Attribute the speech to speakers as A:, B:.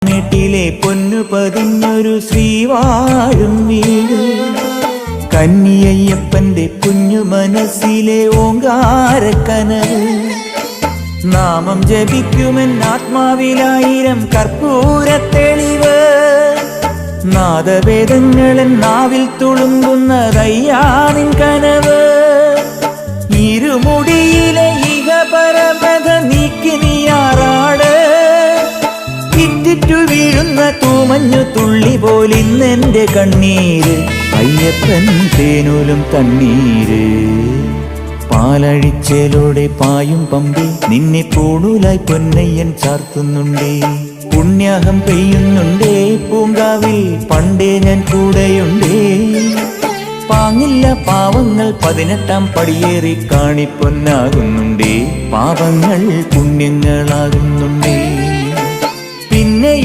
A: മേട്ടിലെ പൊന്നു പതിഞ്ഞൊരു ശ്രീവാഴും വീട്, കന്നിയയ്യപ്പന്റെ കുഞ്ഞു മനസ്സിലെ ഓങ്കാരക്കനവ്. നാമം ജപിക്കുമെൻ ആത്മാവിലായിരം കർപ്പൂരത്തെളിവ്. നാദവേദങ്ങളൻ നാവിൽ തുളുമ്പുന്നതയ്യാനിൻ കനവ്. ഇരുമുടിയിലെ ഇഹപരമത നീക്കി നീയാറാട്. ഇറ്റിറ്റു വീഴുന്ന തൂമഞ്ഞു തുള്ളി പോലിന്നെന്റെ കണ്ണീര്. അയ്യപ്പൻ തേനൂലും തണ്ണീര്. പാലഴിച്ചേലോടെ പായും പമ്പി നിന്നെ പൂണൂലായി പൊന്നയ്യൻ ചാർത്തുന്നുണ്ടേ. പുണ്യാഹം പെയ്യുന്നുണ്ടേ പൂങ്കാവിൽ പണ്ടേ ഞാൻ കൂടെയുണ്ടേ. പാങ്ങില്ല പാവങ്ങൾ 18-ാം പടിയേറി കാണിപ്പൊന്നാകുന്നുണ്ടേ. പാപങ്ങൾ പുണ്യങ്ങളാകുന്നുണ്ടേ.